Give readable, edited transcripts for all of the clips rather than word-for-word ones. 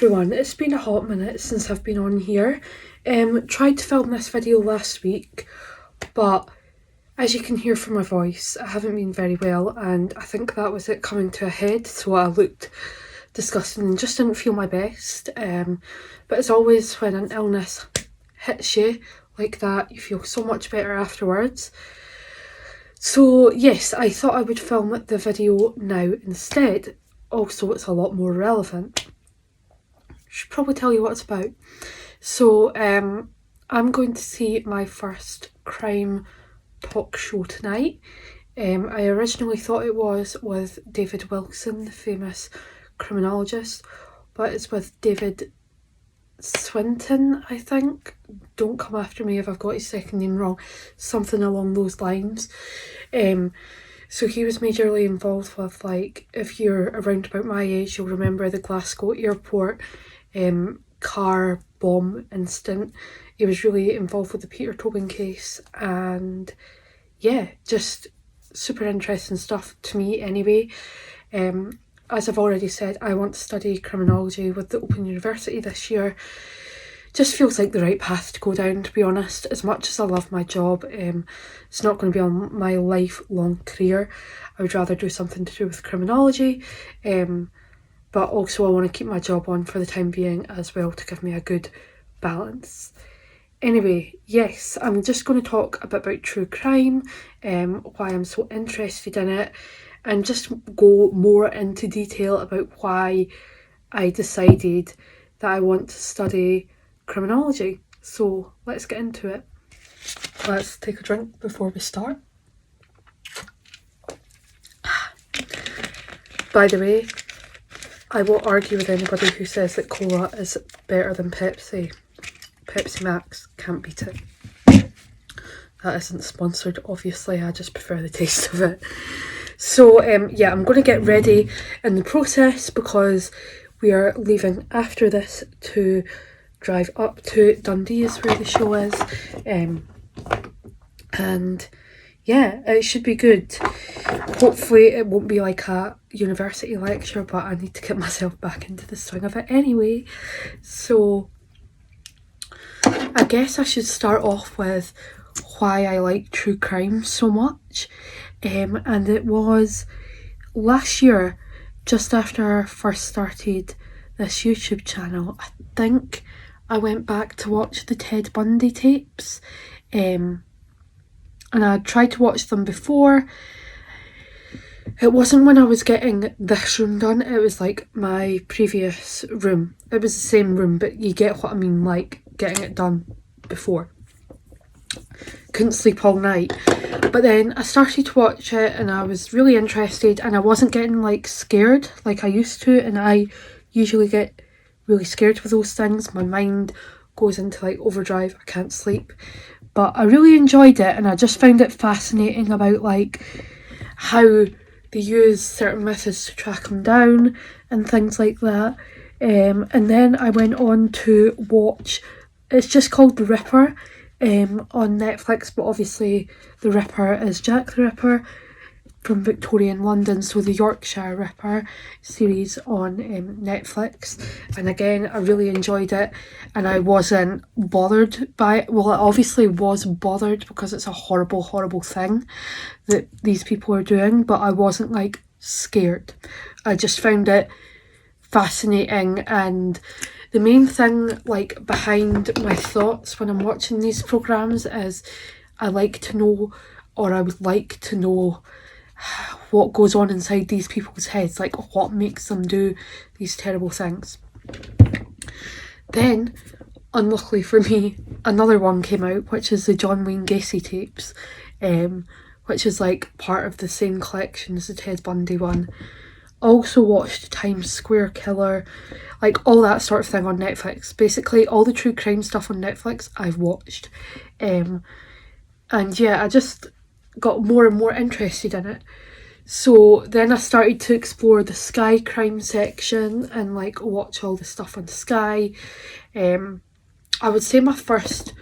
everyone, it's been a hot minute since I've been on here. Tried to film this video last week, but as you can hear from my voice, I haven't been very well, and I think that was it coming to a head, so I looked disgusting and just didn't feel my best. But as always, when an illness hits you like that, you feel so much better afterwards. So yes, I thought I would film the video now instead. Also, it's a lot more relevant. Should probably tell you what it's about. So I'm going to see my first crime talk show tonight. I originally thought it was with David Wilson, the famous criminologist, but it's with David Swinton, I think. Don't come after me if I've got his second name wrong. Something along those lines. So he was majorly involved with, like, if you're around about my age, you'll remember the Glasgow airport car bomb incident. He was really involved with the Peter Tobin case, and yeah, just super interesting stuff to me anyway. As I've already said, I want to study criminology with the Open University this year. Just feels like the right path to go down, to be honest. As much as I love my job, it's not going to be on my lifelong career. I would rather do something to do with criminology, but also I want to keep my job on for the time being as well, to give me a good balance. Anyway, yes, I'm just going to talk a bit about true crime, why I'm so interested in it, and just go more into detail about why I decided that I want to study criminology. So let's get into it. Let's take a drink before we start. By the way, I won't argue with anybody who says that cola is better than Pepsi. Pepsi Max, can't beat it. That isn't sponsored, obviously, I just prefer the taste of it. So yeah, I'm going to get ready in the process because we are leaving after this to drive up to Dundee, is where the show is. And yeah, it should be good. Hopefully it won't be like a university lecture, but I need to get myself back into the swing of it anyway. So I guess I should start off with why I like true crime so much. And it was last year, just after I first started this YouTube channel, I think I went back to watch the Ted Bundy tapes. And I tried to watch them before. It wasn't when I was getting this room done, it was like my previous room. It was the same room, but you get what I mean, like getting it done before. Couldn't sleep all night. But then I started to watch it and I was really interested, and I wasn't getting like scared like I used to, and I usually get really scared with those things. My mind goes into like overdrive, I can't sleep. But I really enjoyed it, and I just found it fascinating about like how they use certain methods to track them down and things like that. And then I went on to watch, it's just called The Ripper, on Netflix, but obviously the Ripper is Jack the Ripper from Victorian London, so the Yorkshire Ripper series on Netflix. And again, I really enjoyed it, and I wasn't bothered by it. Well, I obviously was bothered because it's a horrible, horrible thing that these people are doing, but I wasn't like scared. I just found it fascinating, and the main thing like behind my thoughts when I'm watching these programs is I like to know, or I would like to know, what goes on inside these people's heads, like what makes them do these terrible things. Then, unluckily for me, another one came out, which is the John Wayne Gacy tapes, which is like part of the same collection as the Ted Bundy one. Also watched Times Square Killer, like all that sort of thing on Netflix. Basically all the true crime stuff on Netflix I've watched. And yeah, I just got more and more interested in it. So then I started to explore the Sky crime section and like watch all the stuff on Sky. I would say my first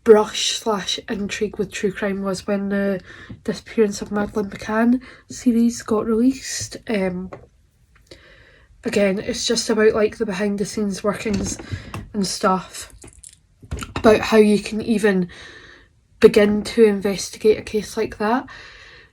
brush / intrigue with true crime was when the Disappearance of Madeleine McCann series got released. again, it's just about like the behind the scenes workings and stuff, about how you can even begin to investigate a case like that.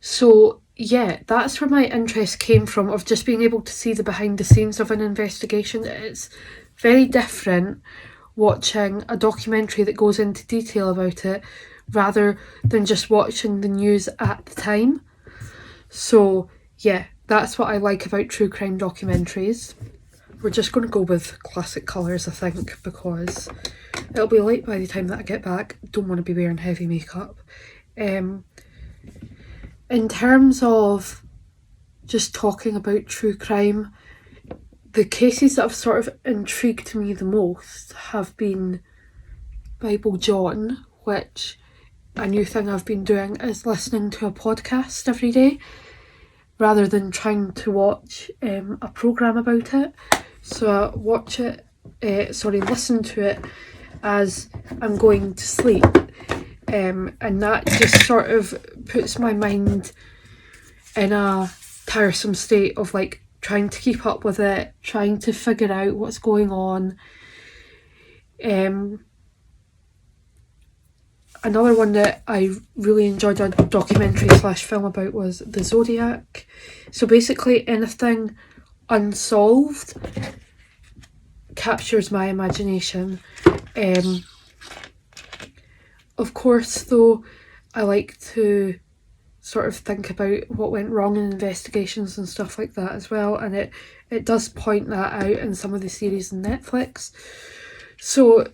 So yeah, that's where my interest came from, of just being able to see the behind the scenes of an investigation. It's very different watching a documentary that goes into detail about it rather than just watching the news at the time. So yeah, that's what I like about true crime documentaries. We're just going to go with classic colours, I think, because it'll be late by the time that I get back. Don't want to be wearing heavy makeup. In terms of just talking about true crime, the cases that have sort of intrigued me the most have been Bible John, which a new thing I've been doing is listening to a podcast every day rather than trying to watch a programme about it. So I listen to it as I'm going to sleep, and that just sort of puts my mind in a tiresome state of like trying to keep up with it, trying to figure out what's going on. Another one that I really enjoyed a documentary / film about was the Zodiac. So basically anything unsolved captures my imagination. Of course, though, I like to sort of think about what went wrong in investigations and stuff like that as well, and it does point that out in some of the series on Netflix. So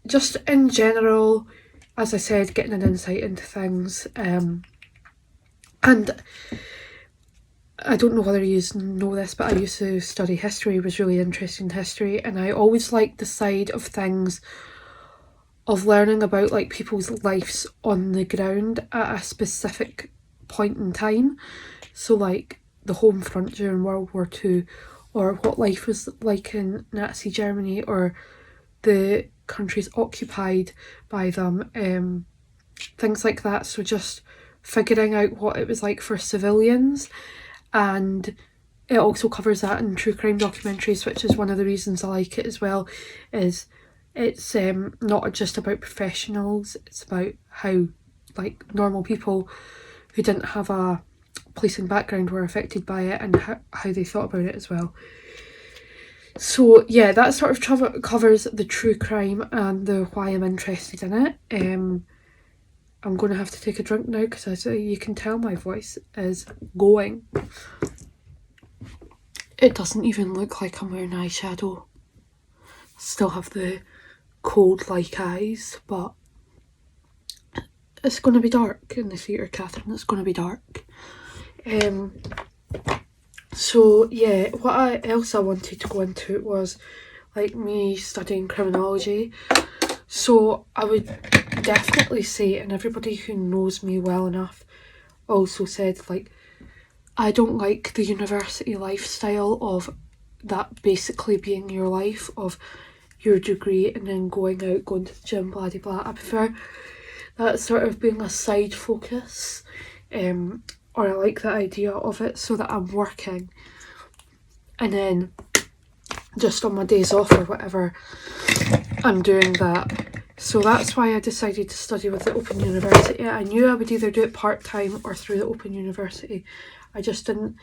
just in general, as I said, getting an insight into things, and I don't know whether you know this, but I used to study history, was really interested in history, and I always liked the side of things of learning about like people's lives on the ground at a specific point in time. So like the home front during World War II, or what life was like in Nazi Germany, or the countries occupied by them, things like that. So just figuring out what it was like for civilians. And it also covers that in true crime documentaries, which is one of the reasons I like it as well, is it's not just about professionals, it's about how like normal people who didn't have a policing background were affected by it, and how they thought about it as well. So yeah, that sort of covers the true crime and the why I'm interested in it. I'm going to have to take a drink now because as you can tell my voice is going. It doesn't even look like I'm wearing eyeshadow. Still have the cold like eyes, but it's going to be dark in the theatre, Catherine. It's going to be dark. So yeah, what else I wanted to go into was like me studying criminology. So I would definitely say, and everybody who knows me well enough also said, like, I don't like the university lifestyle of that basically being your life, of your degree and then going out, going to the gym, blah blah blah. I prefer that sort of being a side focus, or I like the idea of it so that I'm working and then just on my days off or whatever I'm doing that. So that's why I decided to study with the Open University. I knew I would either do it part-time or through the Open University. I just didn't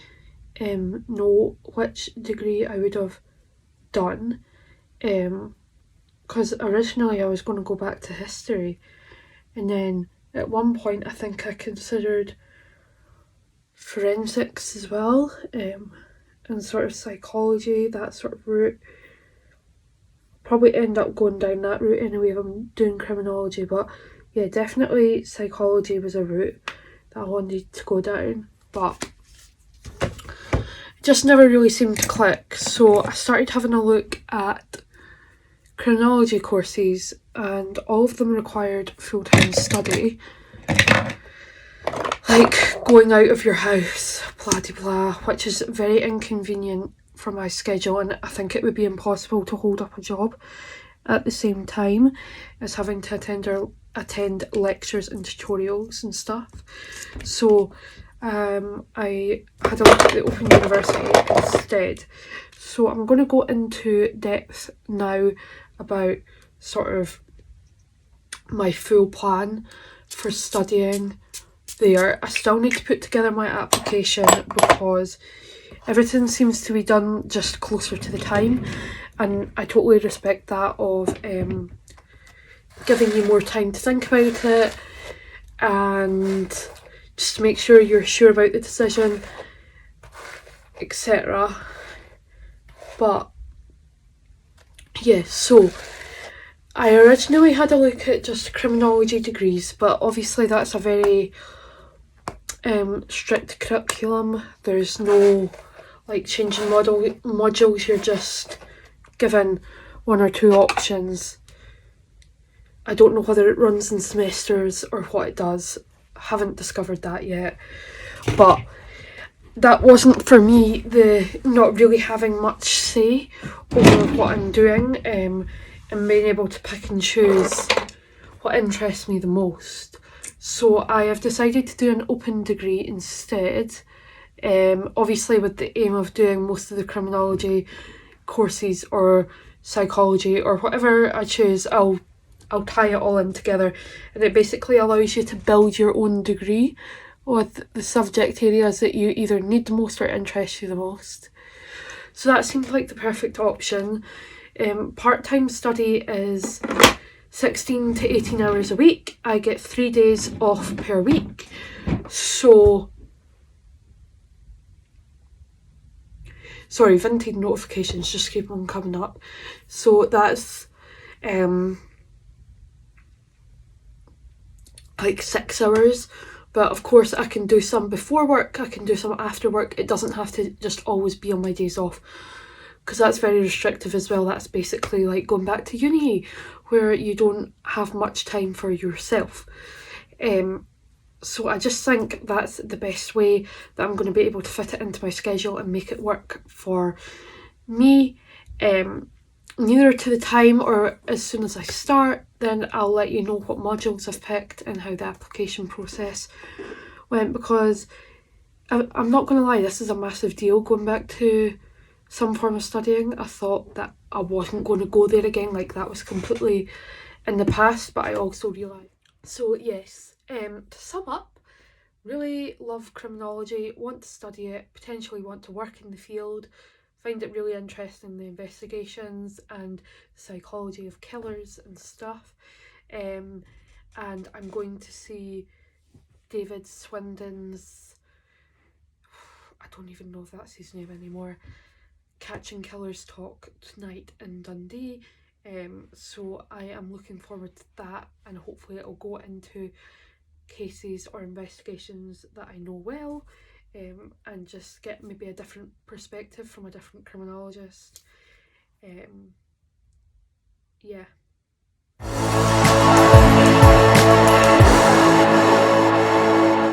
know which degree I would have done, because originally I was going to go back to history, and then at one point I think I considered forensics as well, and sort of psychology, that sort of route. Probably end up going down that route anyway if I'm doing criminology, but yeah, definitely psychology was a route that I wanted to go down, but it just never really seemed to click. So I started having a look at criminology courses, and all of them required full-time study, like going out of your house, blah de blah, which is very inconvenient for my schedule, and I think it would be impossible to hold up a job at the same time as having to attend lectures and tutorials and stuff. So I had a look at the Open University instead. So I'm going to go into depth now about sort of my full plan for studying there. I still need to put together my application because everything seems to be done just closer to the time, and I totally respect that of giving you more time to think about it and just to make sure you're sure about the decision, etc. But yeah, so I originally had a look at just criminology degrees, but obviously that's a very strict curriculum. There's no like changing modules, you're just given one or two options. I don't know whether it runs in semesters or what it does. Haven't discovered that yet. But that wasn't for me, the not really having much say over what I'm doing, and being able to pick and choose what interests me the most. So I have decided to do an open degree instead, obviously with the aim of doing most of the criminology courses or psychology or whatever I choose. I'll tie it all in together, and it basically allows you to build your own degree with the subject areas that you either need the most or interest you the most. So that seemed like the perfect option. Part-time study is 16 to 18 hours a week. I get 3 days off per week. So, sorry, Vinted notifications just keep on coming up. So that's like 6 hours. But of course I can do some before work, I can do some after work. It doesn't have to just always be on my days off, because that's very restrictive as well. That's basically like going back to uni where you don't have much time for yourself. So I just think that's the best way that I'm going to be able to fit it into my schedule and make it work for me. Nearer to the time or as soon as I start, then I'll let you know what modules I've picked and how the application process went, because I'm not going to lie, this is a massive deal going back to some form of studying. I thought that I wasn't going to go there again, like that was completely in the past, but I also realised. So yes, to sum up, really love criminology, want to study it, potentially want to work in the field, find it really interesting, the investigations and psychology of killers and stuff. And I'm going to see David Swindon's, I don't even know if that's his name anymore, Catching Killers talk tonight in Dundee. So I am looking forward to that, and hopefully it'll go into cases or investigations that I know well, and just get maybe a different perspective from a different criminologist. Yeah.